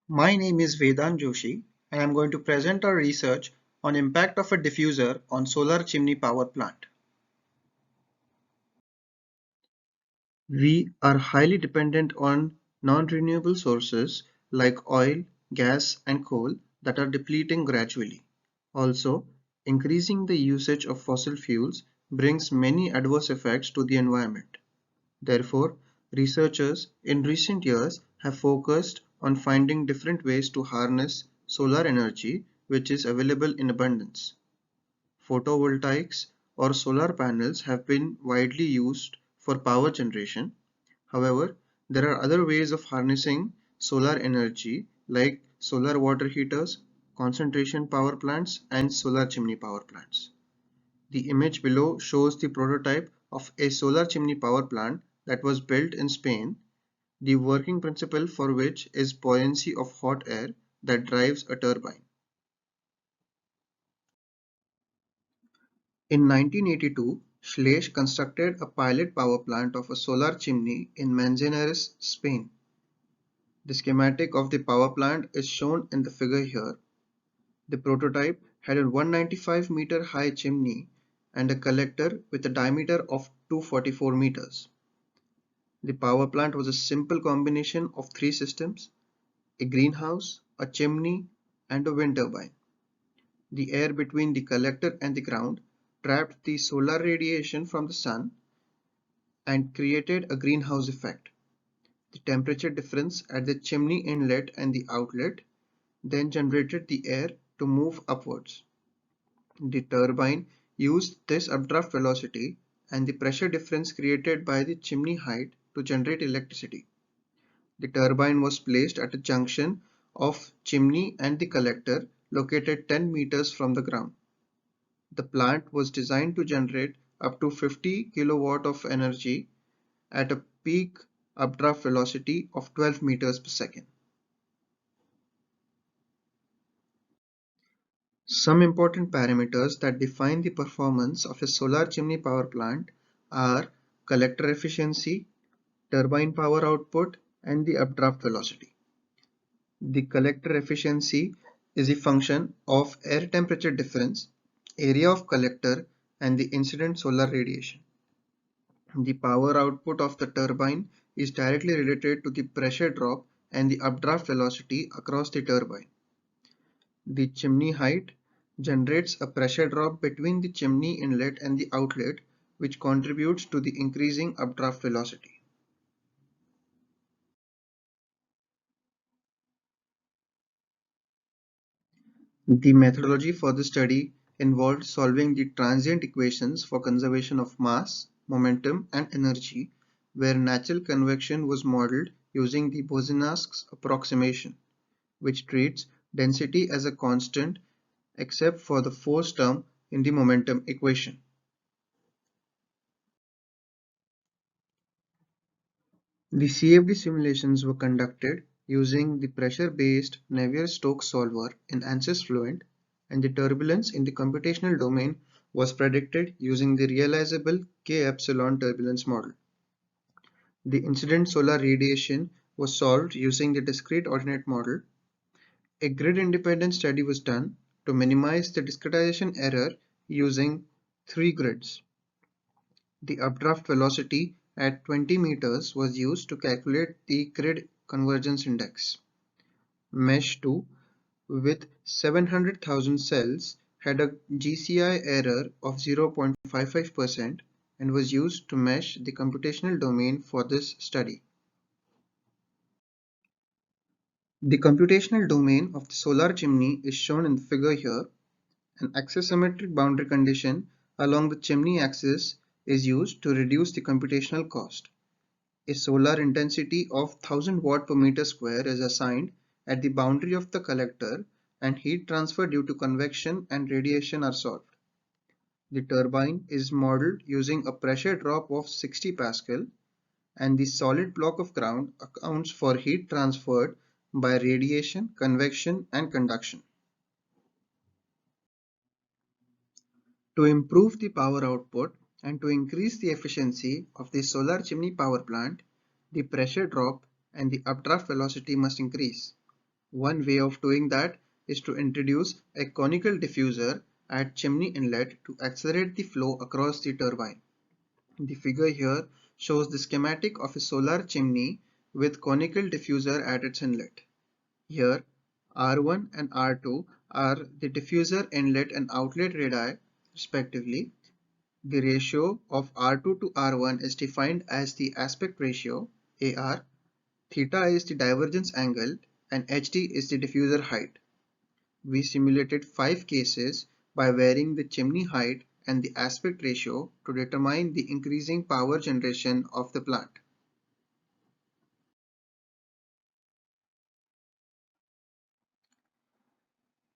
My name is Vedant Joshi and I'm going to present our research on impact of a diffuser on solar chimney power plant. We are highly dependent on non-renewable sources like oil, gas and coal that are depleting gradually. Also, increasing the usage of fossil fuels brings many adverse effects to the environment. Therefore, researchers in recent years have focused on finding different ways to harness solar energy which is available in abundance. Photovoltaics or solar panels have been widely used for power generation. However, there are other ways of harnessing solar energy like solar water heaters, concentration power plants, and solar chimney power plants. The image below shows the prototype of a solar chimney power plant that was built in Spain, the working principle for which is buoyancy of hot air that drives a turbine. In 1982, Schleich constructed a pilot power plant of a solar chimney in Manzanares, Spain. The schematic of the power plant is shown in the figure here. The prototype had a 195-meter high chimney and a collector with a diameter of 244 meters. The power plant was a simple combination of three systems: a greenhouse, a chimney, and a wind turbine. The air between the collector and the ground trapped the solar radiation from the sun and created a greenhouse effect. The temperature difference at the chimney inlet and the outlet then generated the air to move upwards. The turbine used this updraft velocity and the pressure difference created by the chimney height to generate electricity. The turbine was placed at a junction of chimney and the collector located 10 meters from the ground. The plant was designed to generate up to 50 kilowatt of energy at a peak updraft velocity of 12 meters per second. Some important parameters that define the performance of a solar chimney power plant are collector efficiency, turbine power output, and the updraft velocity. The collector efficiency is a function of air temperature difference, area of collector, and the incident solar radiation. The power output of the turbine is directly related to the pressure drop and the updraft velocity across the turbine. The chimney height generates a pressure drop between the chimney inlet and the outlet, which contributes to the increasing updraft velocity. The methodology for the study involved solving the transient equations for conservation of mass, momentum, and energy, where natural convection was modeled using the Boussinesq's approximation, which treats density as a constant except for the force term in the momentum equation. The CFD simulations were conducted using the pressure-based Navier-Stokes solver in ANSYS Fluent, and the turbulence in the computational domain was predicted using the realizable K-epsilon turbulence model. The incident solar radiation was solved using the discrete ordinate model. A grid-independent study was done to minimize the discretization error using three grids. The updraft velocity at 20 meters was used to calculate the grid convergence index. Mesh 2 with 700,000 cells had a GCI error of 0.55% and was used to mesh the computational domain for this study. The computational domain of the solar chimney is shown in the figure here. An axisymmetric boundary condition along the chimney axis is used to reduce the computational cost. A solar intensity of 1000 watt per meter square is assigned at the boundary of the collector, and heat transfer due to convection and radiation are solved. The turbine is modeled using a pressure drop of 60 Pascal, and the solid block of ground accounts for heat transferred by radiation, convection, and conduction. To improve the power output and to increase the efficiency of the solar chimney power plant, the pressure drop and the updraft velocity must increase. One way of doing that is to introduce a conical diffuser at chimney inlet to accelerate the flow across the turbine. The figure here shows the schematic of a solar chimney with conical diffuser at its inlet. Here, R1 and R2 are the diffuser inlet and outlet radii respectively. The ratio of R2 to R1 is defined as the aspect ratio AR, theta is the divergence angle, and HD is the diffuser height. We simulated 5 cases by varying the chimney height and the aspect ratio to determine the increasing power generation of the plant.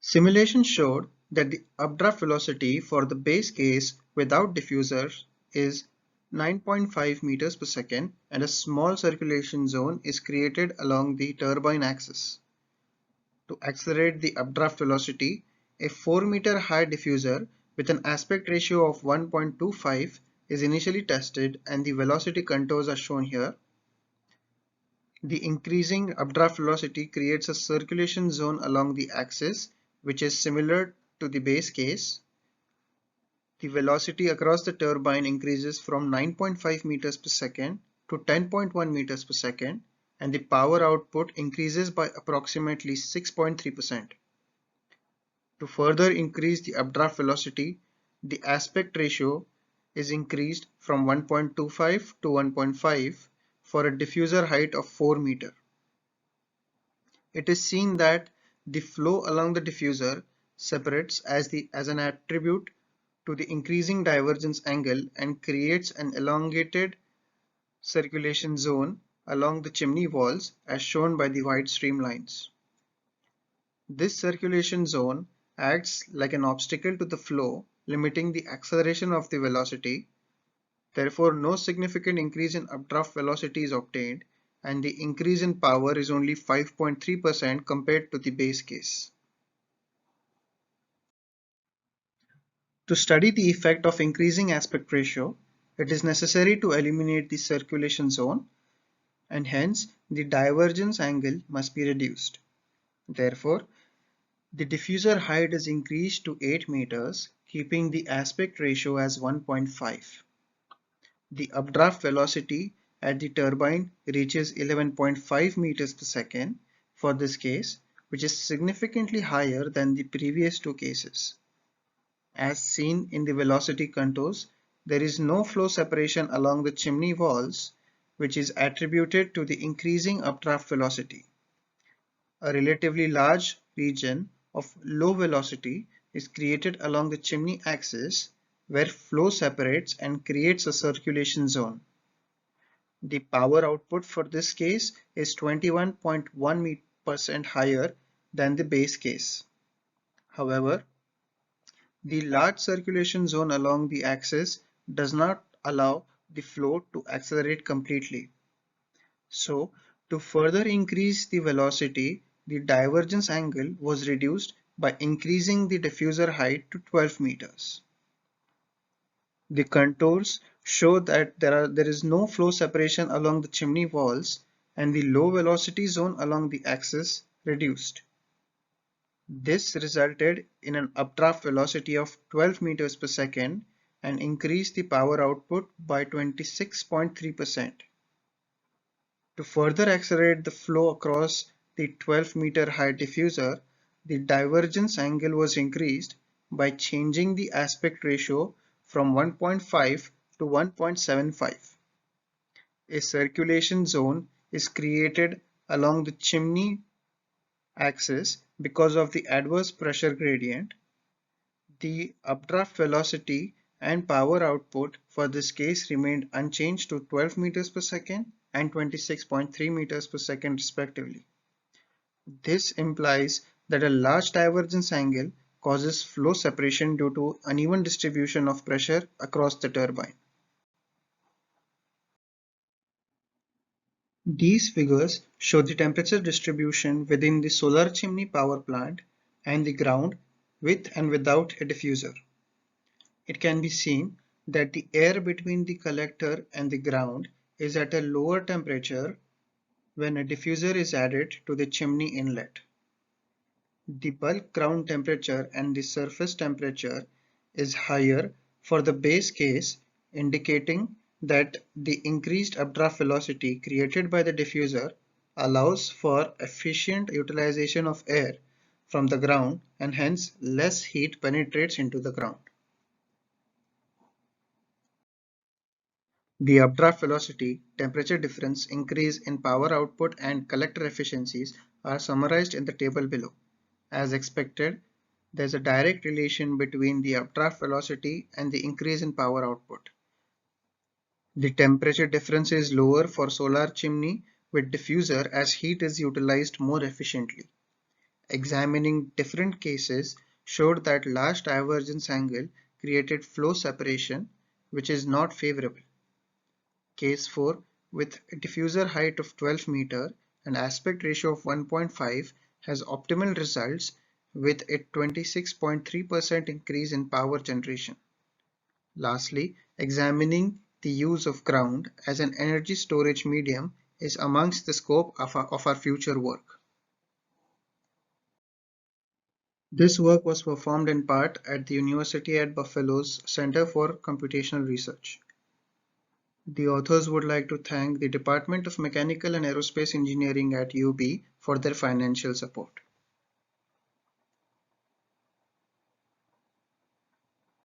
Simulation showed that the updraft velocity for the base case without diffusers is 9.5 meters per second and a small circulation zone is created along the turbine axis. To accelerate the updraft velocity, a 4-meter high diffuser with an aspect ratio of 1.25 is initially tested and the velocity contours are shown here. The increasing updraft velocity creates a circulation zone along the axis which is similar to the base case. The velocity across the turbine increases from 9.5 meters per second to 10.1 meters per second and the power output increases by approximately 6.3%. To further increase the updraft velocity, the aspect ratio is increased from 1.25 to 1.5 for a diffuser height of 4 meter. It is seen that the flow along the diffuser separates as an attribute to the increasing divergence angle and creates an elongated circulation zone along the chimney walls as shown by the white streamlines. This circulation zone acts like an obstacle to the flow, limiting the acceleration of the velocity. Therefore, no significant increase in updraft velocity is obtained, and the increase in power is only 5.3% compared to the base case. To study the effect of increasing aspect ratio, it is necessary to eliminate the circulation zone, and hence the divergence angle must be reduced. Therefore, the diffuser height is increased to 8 meters, keeping the aspect ratio as 1.5. The updraft velocity at the turbine reaches 11.5 meters per second for this case, which is significantly higher than the previous two cases. As seen in the velocity contours, there is no flow separation along the chimney walls, which is attributed to the increasing updraft velocity. A relatively large region of low velocity is created along the chimney axis where flow separates and creates a circulation zone. The power output for this case is 21.1% higher than the base case. However, the large circulation zone along the axis does not allow the flow to accelerate completely. So, to further increase the velocity, the divergence angle was reduced by increasing the diffuser height to 12 meters. The contours show that there is no flow separation along the chimney walls and the low velocity zone along the axis reduced. This resulted in an updraft velocity of 12 meters per second and increased the power output by 26.3%. To further accelerate the flow across the 12-meter high diffuser, the divergence angle was increased by changing the aspect ratio from 1.5 to 1.75. A circulation zone is created along the chimney axis because of the adverse pressure gradient. The updraft velocity and power output for this case remained unchanged to 12 meters per second and 26.3 meters per second respectively. This implies that a large divergence angle causes flow separation due to uneven distribution of pressure across the turbine. These figures show the temperature distribution within the solar chimney power plant and the ground with and without a diffuser. It can be seen that the air between the collector and the ground is at a lower temperature when a diffuser is added to the chimney inlet. The bulk ground temperature and the surface temperature is higher for the base case, indicating that the increased updraft velocity created by the diffuser allows for efficient utilization of air from the ground and hence less heat penetrates into the ground. The updraft velocity, temperature difference, increase in power output and collector efficiencies are summarized in the table below. As expected, there is a direct relation between the updraft velocity and the increase in power output. The temperature difference is lower for solar chimney with diffuser as heat is utilized more efficiently. Examining different cases showed that large divergence angle created flow separation, which is not favorable. Case 4, with a diffuser height of 12 meter and aspect ratio of 1.5, has optimal results with a 26.3% increase in power generation. Lastly, examining the use of ground as an energy storage medium is amongst the scope of our future work. This work was performed in part at the University at Buffalo's Center for Computational Research. The authors would like to thank the Department of Mechanical and Aerospace Engineering at UB for their financial support.